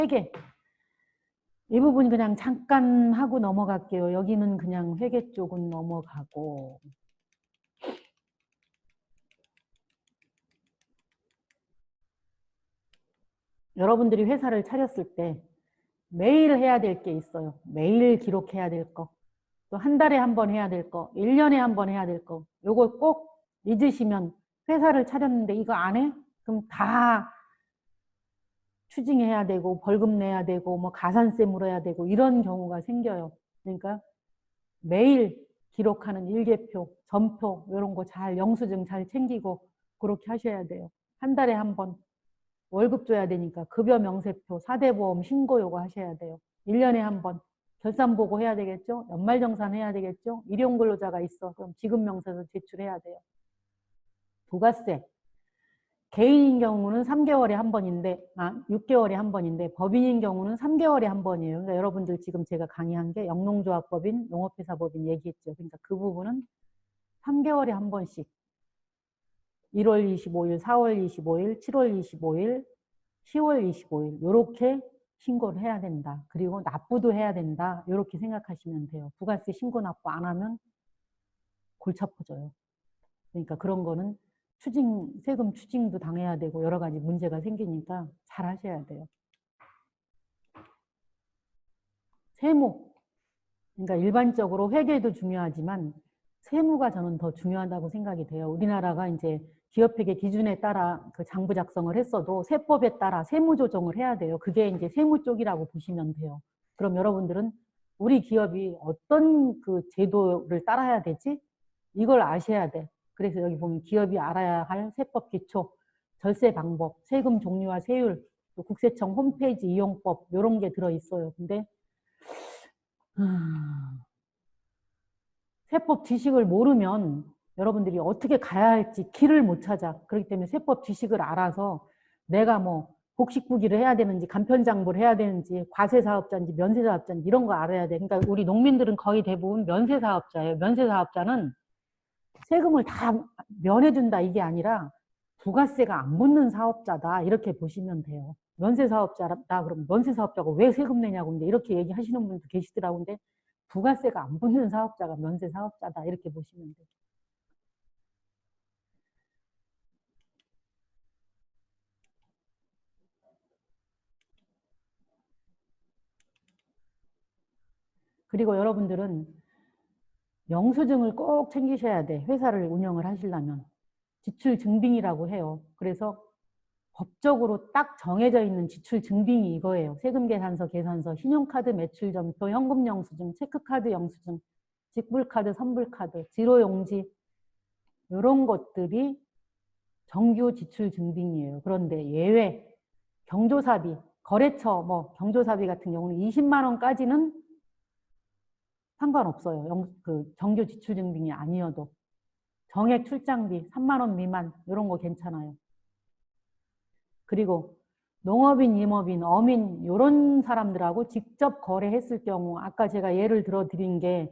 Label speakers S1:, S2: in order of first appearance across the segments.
S1: 회계. 이 부분 그냥 잠깐 하고 넘어갈게요. 여기는 그냥 회계 쪽은 넘어가고. 여러분들이 회사를 차렸을 때 매일 해야 될 게 있어요. 매일 기록해야 될 거. 또 한 달에 한 번 해야 될 거. 1년에 한 번 해야 될 거. 요거 꼭 잊으시면 회사를 차렸는데 이거 안 해? 그럼 다 추징해야 되고 벌금 내야 되고 뭐 가산세 물어야 되고 이런 경우가 생겨요. 그러니까 매일 기록하는 일계표, 전표 이런 거 잘 영수증 잘 챙기고 그렇게 하셔야 돼요. 한 달에 한 번 월급 줘야 되니까 급여 명세표, 4대 보험 신고 요거 하셔야 돼요. 1년에 한 번 결산 보고 해야 되겠죠? 연말정산 해야 되겠죠? 일용 근로자가 있어. 그럼 지급명세서 제출해야 돼요. 부가세. 개인인 경우는 3개월에 한 번인데, 6개월에 한 번인데, 법인인 경우는 3개월에 한 번이에요. 그러니까 여러분들 지금 제가 강의한 게 영농조합법인, 농업회사법인 얘기했죠. 그러니까 그 부분은 3개월에 한 번씩. 1월 25일, 4월 25일, 7월 25일, 10월 25일 이렇게 신고를 해야 된다. 그리고 납부도 해야 된다. 이렇게 생각하시면 돼요. 부가세 신고 납부 안 하면 골치 아파져요. 그러니까 그런 거는 세금 추징도 당해야 되고 여러 가지 문제가 생기니까 잘 하셔야 돼요. 세무. 그러니까 일반적으로 회계도 중요하지만 세무가 저는 더 중요하다고 생각이 돼요. 우리나라가 이제 기업회계 기준에 따라 그 장부 작성을 했어도 세법에 따라 세무 조정을 해야 돼요. 그게 이제 세무 쪽이라고 보시면 돼요. 그럼 여러분들은 우리 기업이 어떤 그 제도를 따라야 되지? 이걸 아셔야 돼. 그래서 여기 보면 기업이 알아야 할 세법 기초, 절세 방법, 세금 종류와 세율, 또 국세청 홈페이지 이용법 이런 게 들어있어요. 근데 세법 지식을 모르면 여러분들이 어떻게 가야 할지 길을 못 찾아. 그렇기 때문에 세법 지식을 알아서 내가 뭐 복식부기를 해야 되는지 간편장부를 해야 되는지 과세사업자인지 면세사업자인지 이런 거 알아야 돼. 그러니까 우리 농민들은 거의 대부분 면세사업자예요. 면세사업자는 세금을 다 면해준다 이게 아니라 부가세가 안 붙는 사업자다 이렇게 보시면 돼요. 면세사업자다 그러면 면세사업자가 왜 세금 내냐고 이렇게 얘기하시는 분도 계시더라고. 근데 부가세가 안 붙는 사업자가 면세사업자다 이렇게 보시면 돼요. 그리고 여러분들은 영수증을 꼭 챙기셔야 돼. 회사를 운영을 하시려면. 지출 증빙이라고 해요. 그래서 법적으로 딱 정해져 있는 지출 증빙이 이거예요. 세금계산서, 계산서, 신용카드 매출점표, 현금영수증, 체크카드 영수증, 직불카드, 선불카드, 지로용지 이런 것들이 정규 지출 증빙이에요. 그런데 예외, 경조사비, 거래처, 뭐 경조사비 같은 경우는 20만 원까지는 상관없어요. 정규 지출 증빙이 아니어도. 정액 출장비 3만 원 미만 이런 거 괜찮아요. 그리고 농업인, 임업인, 어민 이런 사람들하고 직접 거래했을 경우 아까 제가 예를 들어 드린 게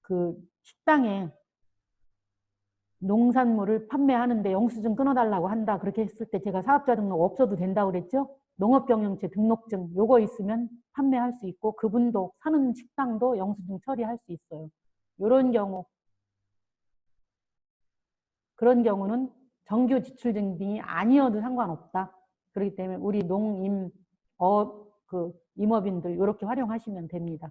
S1: 그 식당에 농산물을 판매하는데 영수증 끊어달라고 한다 그렇게 했을 때 제가 사업자 등록 없어도 된다고 그랬죠. 농업경영체 등록증 요거 있으면 판매할 수 있고 그분도 사는 식당도 영수증 처리할 수 있어요. 이런 경우 그런 경우는 정규 지출 증빙이 아니어도 상관없다. 그렇기 때문에 우리 농임 임업인들 이렇게 활용하시면 됩니다.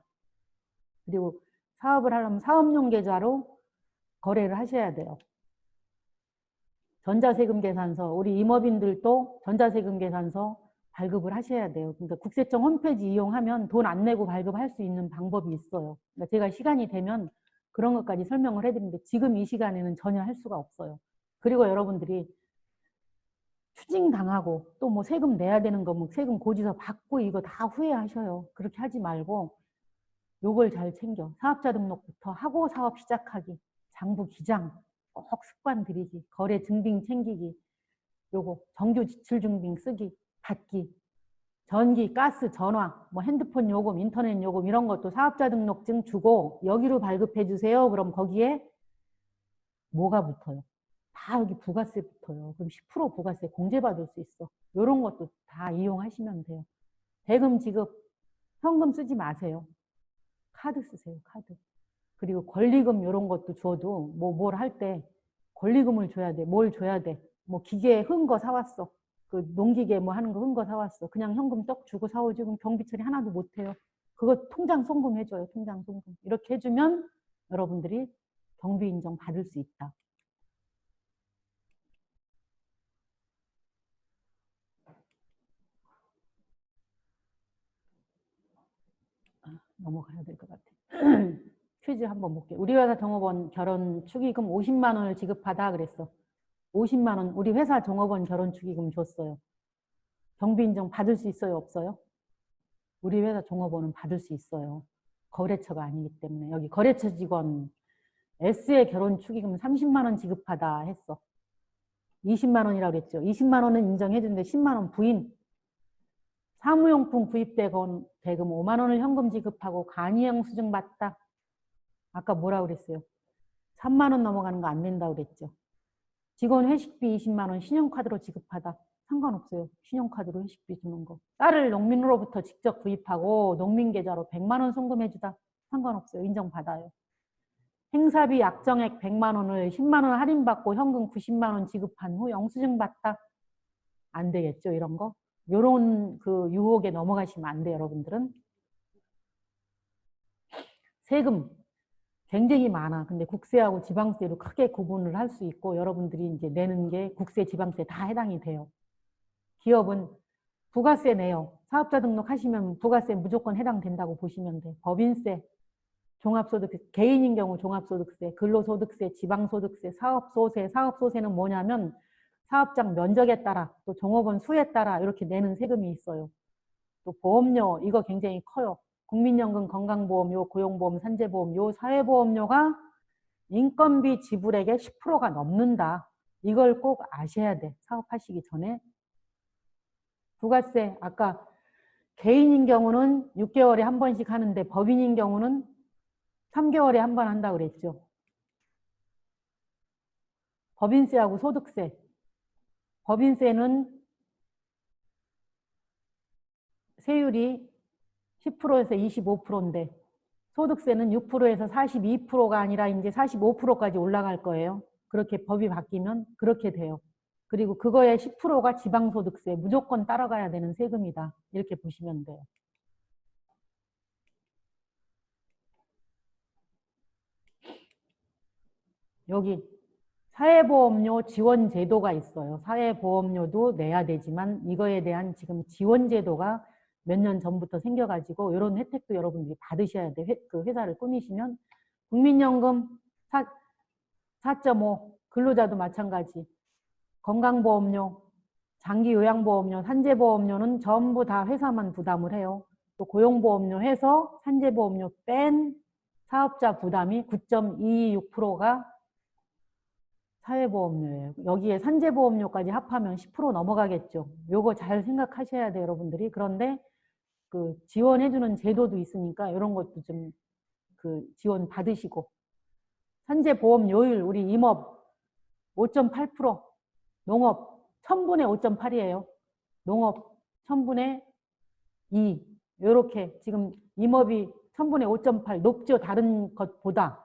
S1: 그리고 사업을 하려면 사업용 계좌로 거래를 하셔야 돼요. 전자세금 계산서 우리 임업인들도 전자세금 계산서 발급을 하셔야 돼요. 그러니까 국세청 홈페이지 이용하면 돈 안 내고 발급할 수 있는 방법이 있어요. 그러니까 제가 시간이 되면 그런 것까지 설명을 해드리는데 지금 이 시간에는 전혀 할 수가 없어요. 그리고 여러분들이 추징당하고 또 뭐 세금 내야 되는 거 뭐 세금 고지서 받고 이거 다 후회하셔요. 그렇게 하지 말고 요걸 잘 챙겨. 사업자 등록부터 하고 사업 시작하기, 장부 기장 꼭 습관 들이기, 거래 증빙 챙기기, 요거 정규 지출 증빙 쓰기, 받기, 전기, 가스, 전화, 뭐 핸드폰 요금, 인터넷 요금 이런 것도 사업자 등록증 주고 여기로 발급해 주세요. 그럼 거기에 뭐가 붙어요? 다 여기 부가세 붙어요. 그럼 10% 부가세 공제받을 수 있어. 이런 것도 다 이용하시면 돼요. 대금 지급, 현금 쓰지 마세요. 카드 쓰세요, 카드. 그리고 권리금 이런 것도 줘도 뭘 할 때 권리금을 줘야 돼. 뭘 줘야 돼. 뭐 기계 흔 거 사왔어. 그 농기계 뭐 하는 거 흔 거 사왔어. 그냥 현금 떡 주고 사오지. 그럼 경비 처리 하나도 못 해요. 그거 통장 송금 해줘요. 통장 송금. 이렇게 해주면 여러분들이 경비 인정 받을 수 있다. 넘어가야 될 것 같아. 퀴즈 한번 볼게요. 우리 회사 종업원 결혼 축의금 50만 원을 지급하다 그랬어. 50만 원 우리 회사 종업원 결혼 축의금 줬어요. 경비 인정 받을 수 있어요? 없어요? 우리 회사 종업원은 받을 수 있어요. 거래처가 아니기 때문에. 여기 거래처 직원 S의 결혼 축의금 30만 원 지급하다 했어. 20만 원이라고 그랬죠. 20만 원은 인정해 주는데 10만 원 부인. 사무용품 구입대금 5만 원을 현금 지급하고 간이형 수증 받다. 아까 뭐라고 그랬어요? 3만 원 넘어가는 거 안 된다고 그랬죠. 직원 회식비 20만 원 신용카드로 지급하다. 상관없어요. 신용카드로 회식비 주는 거. 쌀을 농민으로부터 직접 구입하고 농민계좌로 100만 원 송금해주다. 상관없어요. 인정받아요. 행사비 약정액 100만 원을 10만 원 할인받고 현금 90만 원 지급한 후 영수증 받다. 안 되겠죠. 이런 거. 요런 그 유혹에 넘어가시면 안 돼요. 여러분들은. 세금 굉장히 많아. 근데 국세하고 지방세로 크게 구분을 할 수 있고 여러분들이 이제 내는 게 국세, 지방세 다 해당이 돼요. 기업은 부가세 내요. 사업자 등록하시면 부가세 무조건 해당된다고 보시면 돼. 법인세, 종합소득세, 개인인 경우 종합소득세, 근로소득세, 지방소득세, 사업소세. 사업소세는 뭐냐면 사업장 면적에 따라 또 종업원 수에 따라 이렇게 내는 세금이 있어요. 또 보험료 이거 굉장히 커요. 국민연금, 건강보험료, 고용보험, 산재보험료, 사회보험료가 인건비 지불액의 10%가 넘는다. 이걸 꼭 아셔야 돼. 사업하시기 전에. 부가세 아까 개인인 경우는 6개월에 한 번씩 하는데 법인인 경우는 3개월에 한 번 한다고 그랬죠. 법인세하고 소득세. 법인세는 세율이 10%에서 25%인데 소득세는 6%에서 42%가 아니라 이제 45%까지 올라갈 거예요. 그렇게 법이 바뀌면 그렇게 돼요. 그리고 그거의 10%가 지방소득세, 무조건 따라가야 되는 세금이다. 이렇게 보시면 돼요. 여기 사회보험료 지원 제도가 있어요. 사회보험료도 내야 되지만 이거에 대한 지금 지원 제도가 몇 년 전부터 생겨가지고 이런 혜택도 여러분들이 받으셔야 돼. 그 회사를 꾸미시면 국민연금 4.5, 근로자도 마찬가지. 건강보험료, 장기요양보험료, 산재보험료는 전부 다 회사만 부담을 해요. 또 고용보험료 해서 산재보험료 뺀 사업자 부담이 9.26%가 사회보험료예요. 여기에 산재보험료까지 합하면 10% 넘어가겠죠. 요거 잘 생각하셔야 돼요, 여러분들이. 그런데 그 지원해주는 제도도 있으니까 이런 것도 좀 그 지원 받으시고. 산재보험료율 우리 임업 5.8%, 농업 1000분의 5.8이에요. 농업 1000분의 2. 요렇게 지금 임업이 1000분의 5.8 높죠. 다른 것보다.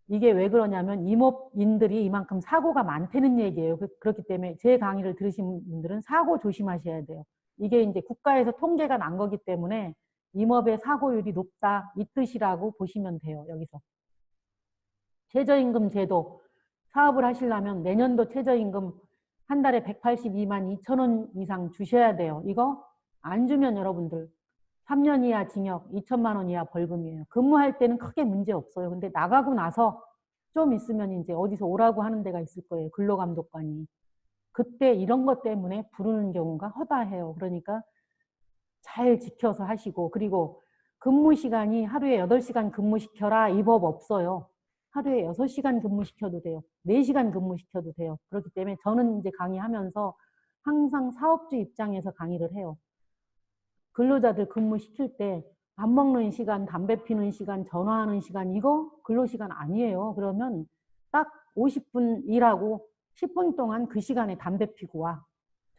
S1: 이게 왜 그러냐면 임업인들이 이만큼 사고가 많다는 얘기예요. 그렇기 때문에 제 강의를 들으신 분들은 사고 조심하셔야 돼요. 이게 이제 국가에서 통계가 난 거기 때문에 임업의 사고율이 높다 이 뜻이라고 보시면 돼요. 여기서. 최저임금 제도 사업을 하시려면 내년도 최저임금 한 달에 182만 2천 원 이상 주셔야 돼요. 이거 안 주면 여러분들 3년 이하 징역 2천만 원 이하 벌금이에요. 근무할 때는 크게 문제 없어요. 근데 나가고 나서 좀 있으면 이제 어디서 오라고 하는 데가 있을 거예요. 근로감독관이. 그때 이런 것 때문에 부르는 경우가 허다해요. 그러니까 잘 지켜서 하시고 그리고 근무 시간이 하루에 8시간 근무시켜라 이 법 없어요. 하루에 6시간 근무시켜도 돼요. 4시간 근무시켜도 돼요. 그렇기 때문에 저는 이제 강의하면서 항상 사업주 입장에서 강의를 해요. 근로자들 근무시킬 때 밥 먹는 시간, 담배 피는 시간, 전화하는 시간 이거 근로시간 아니에요. 그러면 딱 50분 일하고 10분 동안 그 시간에 담배 피고 와.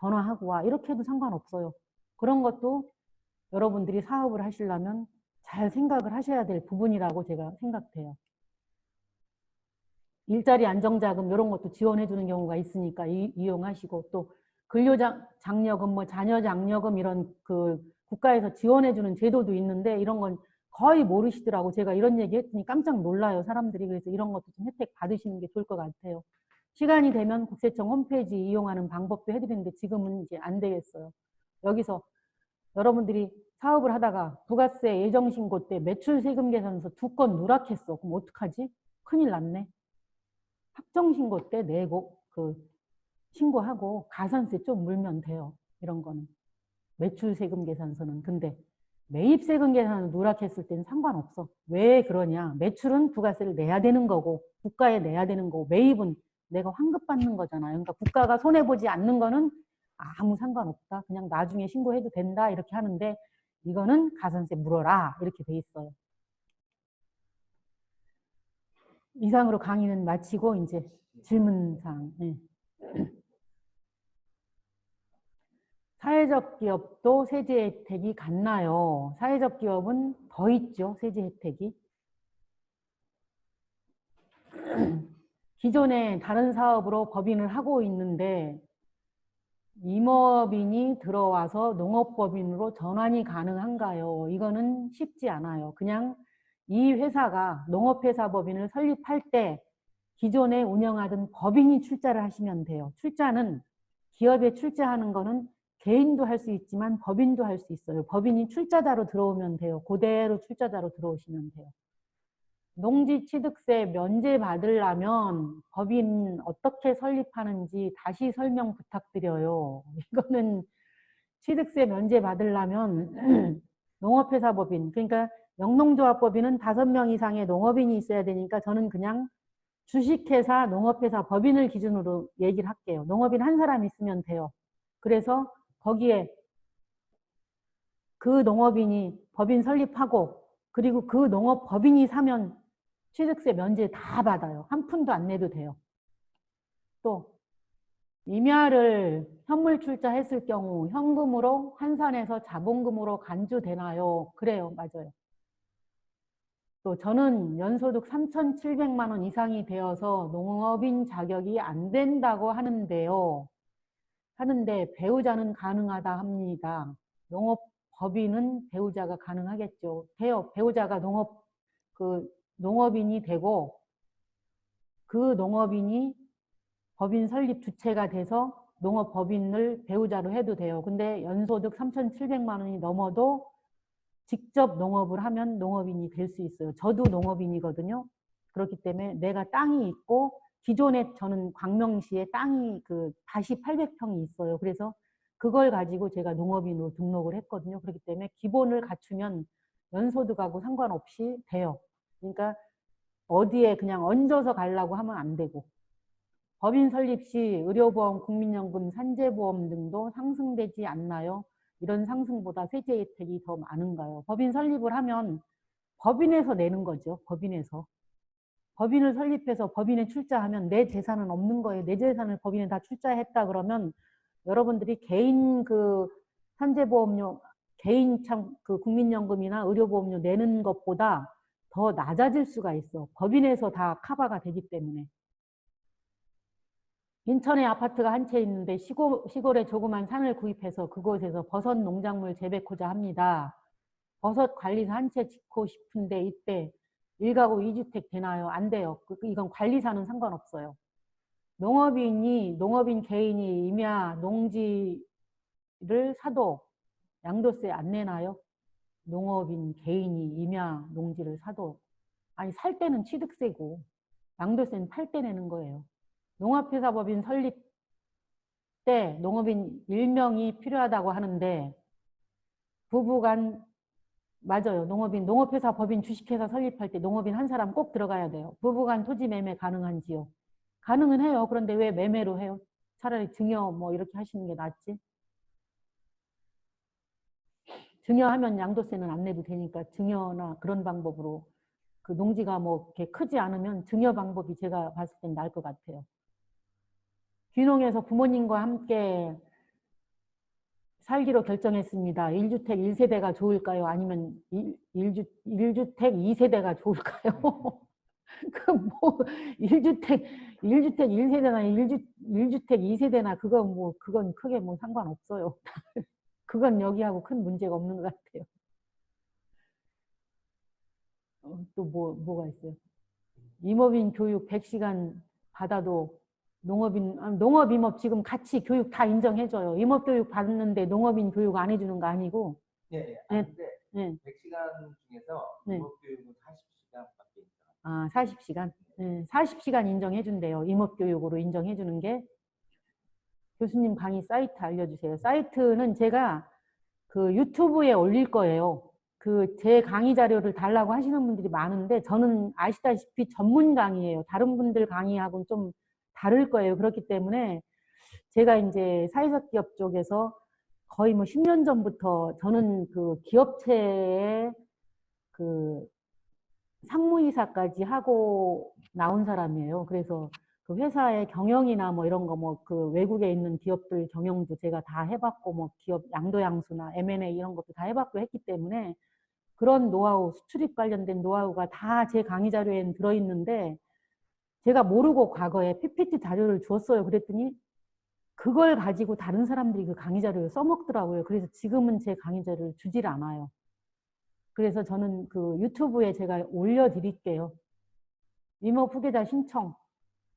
S1: 전화하고 와. 이렇게 해도 상관없어요. 그런 것도 여러분들이 사업을 하시려면 잘 생각을 하셔야 될 부분이라고 제가 생각해요. 일자리 안정자금 이런 것도 지원해 주는 경우가 있으니까 이용하시고, 또 근로장려금, 뭐 자녀장려금 이런 그 국가에서 지원해 주는 제도도 있는데 이런 건 거의 모르시더라고. 제가 이런 얘기 했더니 깜짝 놀라요, 사람들이. 그래서 이런 것도 좀 혜택 받으시는 게 좋을 것 같아요. 시간이 되면 국세청 홈페이지 이용하는 방법도 해드리는데 지금은 이제 안 되겠어요. 여기서 여러분들이 사업을 하다가 부가세 예정신고 때 매출세금 계산서 2건 누락했어. 그럼 어떡하지? 큰일 났네. 확정신고 때 내고 신고하고 가산세 좀 물면 돼요. 이런 거는. 매출세금 계산서는. 근데 매입세금 계산을 누락했을 때는 상관없어. 왜 그러냐. 매출은 부가세를 내야 되는 거고 국가에 내야 되는 거고 매입은 내가 환급받는 거잖아요. 그러니까 국가가 손해보지 않는 거는 아무 상관없다. 그냥 나중에 신고해도 된다. 이렇게 하는데 이거는 가산세 물어라. 이렇게 돼 있어요. 이상으로 강의는 마치고 이제 질문사항. 네. 사회적 기업도 세제 혜택이 같나요? 사회적 기업은 더 있죠, 세제 혜택이. 기존에 다른 사업으로 법인을 하고 있는데 임업인이 들어와서 농업법인으로 전환이 가능한가요? 이거는 쉽지 않아요. 그냥 이 회사가 농업회사법인을 설립할 때 기존에 운영하던 법인이 출자를 하시면 돼요. 출자는 기업에 출자하는 거는 개인도 할 수 있지만 법인도 할 수 있어요. 법인이 출자자로 들어오면 돼요. 그대로 출자자로 들어오시면 돼요. 농지취득세 면제 받으려면 법인 어떻게 설립하는지 다시 설명 부탁드려요. 이거는 취득세 면제 받으려면 농업회사법인, 그러니까 영농조합법인은 5명 이상의 농업인이 있어야 되니까 저는 그냥 주식회사, 농업회사, 법인을 기준으로 얘기를 할게요. 농업인 한 사람 있으면 돼요. 그래서 거기에 그 농업인이 법인 설립하고 그리고 그 농업법인이 사면 취득세 면제 다 받아요. 한 푼도 안 내도 돼요. 또 임야를 현물 출자했을 경우 현금으로 환산해서 자본금으로 간주되나요? 그래요. 맞아요. 또 저는 연소득 3,700만 원 이상이 되어서 농업인 자격이 안 된다고 하는데 배우자는 가능하다 합니다. 농업법인은 배우자가 가능하겠죠. 돼요. 배우자가 농업인이 되고 그 농업인이 법인 설립 주체가 돼서 농업법인을 배우자로 해도 돼요. 근데 연소득 3,700만 원이 넘어도 직접 농업을 하면 농업인이 될 수 있어요. 저도 농업인이거든요. 그렇기 때문에 내가 땅이 있고 기존에 저는 광명시에 땅이 다시 800평이 있어요. 그래서 그걸 가지고 제가 농업인으로 등록을 했거든요. 그렇기 때문에 기본을 갖추면 연소득하고 상관없이 돼요. 그러니까 어디에 그냥 얹어서 가려고 하면 안 되고. 법인 설립 시 의료보험, 국민연금, 산재보험 등도 상승되지 않나요? 이런 상승보다 세제 혜택이 더 많은가요? 법인 설립을 하면 법인에서 내는 거죠. 법인에서. 법인을 설립해서 법인에 출자하면 내 재산은 없는 거예요. 내 재산을 법인에 다 출자했다 그러면 여러분들이 개인 산재보험료, 개인 국민연금이나 의료보험료 내는 것보다 더 낮아질 수가 있어. 법인에서 다 커버가 되기 때문에. 인천에 아파트가 한 채 있는데 시골에 조그만 산을 구입해서 그곳에서 버섯 농작물 재배코자 합니다. 버섯 관리사 한 채 짓고 싶은데 이때 1가구 2주택 되나요? 안 돼요. 이건 관리사는 상관없어요. 농업인 개인이 임야 농지를 사도 양도세 안 내나요? 농업인 개인이 임야 농지를 사도 아니 살 때는 취득세고 양도세는 팔 때 내는 거예요. 농업회사법인 설립 때 농업인 1명이 필요하다고 하는데 부부간 맞아요. 농업회사 법인 주식회사 설립할 때 농업인 한 사람 꼭 들어가야 돼요. 부부간 토지 매매 가능한지요? 가능은 해요. 그런데 왜 매매로 해요? 차라리 증여 뭐 이렇게 하시는 게 낫지. 증여하면 양도세는 안 내도 되니까 증여나 그런 방법으로 그 농지가 뭐 이렇게 크지 않으면 증여 방법이 제가 봤을 땐 나을 것 같아요. 귀농해서 부모님과 함께 살기로 결정했습니다. 1주택 1세대가 좋을까요? 아니면 1주택 2세대가 좋을까요? 그 뭐 1주택 1세대나 1주택 2세대나 그건 크게 뭐 상관없어요. 그건 여기하고 큰 문제가 없는 것 같아요. 또 뭐가 있어요? 임업인 교육 100시간 받아도 농업임업 지금 같이 교육 다 인정해줘요. 임업교육 받는데 농업인 교육 안 해주는 거 아니고.
S2: 네.
S1: 네.
S2: 근데
S1: 네.
S2: 100시간 중에서
S1: 네.
S2: 임업교육은 40시간밖에 인정.
S1: 아, 40시간. 네. 40시간 인정해준대요. 임업교육으로 인정해주는 게. 교수님 강의 사이트 알려주세요. 사이트는 제가 그 유튜브에 올릴 거예요. 그 제 강의 자료를 달라고 하시는 분들이 많은데 저는 아시다시피 전문 강의예요. 다른 분들 강의하고는 좀 다를 거예요. 그렇기 때문에 제가 이제 사회적 기업 쪽에서 거의 뭐 10년 전부터 저는 그 기업체에 그 상무이사까지 하고 나온 사람이에요. 그래서 그 회사의 경영이나 뭐 이런 거 뭐 그 외국에 있는 기업들 경영도 제가 다 해봤고 뭐 기업 양도양수나 M&A 이런 것도 다 해봤고 했기 때문에 그런 노하우, 수출입 관련된 노하우가 다 제 강의 자료에는 들어있는데 제가 모르고 과거에 PPT 자료를 주었어요. 그랬더니 그걸 가지고 다른 사람들이 그 강의 자료를 써먹더라고요. 그래서 지금은 제 강의 자료를 주질 않아요. 그래서 저는 그 유튜브에 제가 올려드릴게요. 임업 후계자 신청.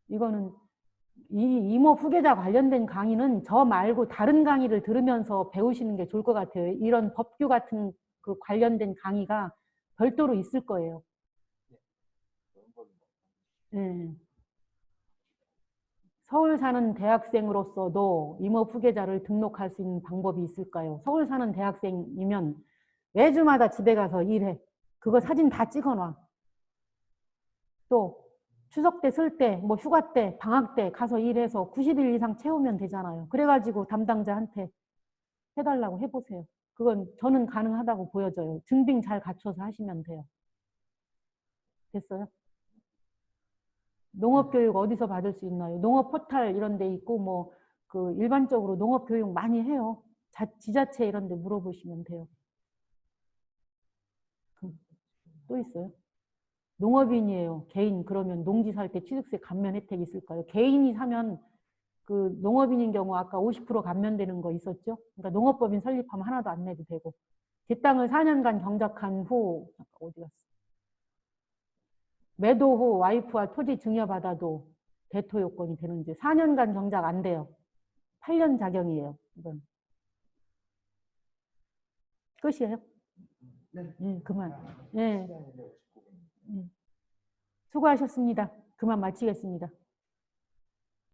S1: 이거는 이 임업 후계자 관련된 강의는 저 말고 다른 강의를 들으면서 배우시는 게 좋을 것 같아요. 이런 법규 같은 그 관련된 강의가 별도로 있을 거예요. 네. 서울 사는 대학생으로서도 임업 후계자를 등록할 수 있는 방법이 있을까요? 서울 사는 대학생이면 매주마다 집에 가서 일해. 그거 사진 다 찍어놔. 또 추석 때, 설 때, 뭐 휴가 때, 방학 때 가서 일해서 90일 이상 채우면 되잖아요. 그래가지고 담당자한테 해달라고 해보세요. 그건 저는 가능하다고 보여져요. 증빙 잘 갖춰서 하시면 돼요. 됐어요? 농업교육 어디서 받을 수 있나요? 농업 포탈 이런 데 있고 뭐 그 일반적으로 농업교육 많이 해요. 지자체 이런 데 물어보시면 돼요. 또 있어요? 농업인이에요. 개인. 그러면 농지 살 때 취득세 감면 혜택 있을까요? 개인이 사면 그 농업인인 경우 아까 50% 감면되는 거 있었죠? 그러니까 농업법인 설립하면 하나도 안 내도 되고. 제 땅을 4년간 경작한 후 어디 갔어? 매도 후 와이프와 토지 증여받아도 대토 요건이 되는지 4년간 경작 안 돼요. 8년 자경이에요. 이건. 끝이에요? 네, 그만. 네. 수고하셨습니다. 그만 마치겠습니다.